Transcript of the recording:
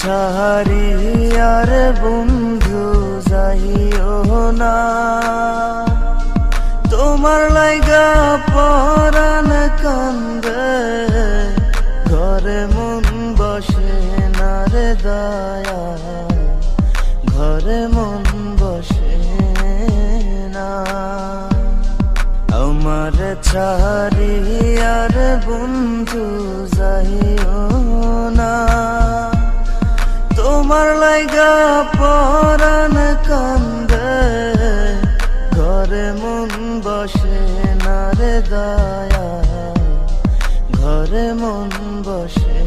ছাড়ি আর বন্ধু যাইও না, তোমার লাইগা পরাণ কান্দে, ঘরে মন বসে না রে দয়া, ঘরে মন বসে না। আমার ছাড়ি আর বন্ধু যাইও না, তোমার লাইগা পরাণ কান্দে, ঘরে মন বসে না রে দয়া, ঘরে মন বসে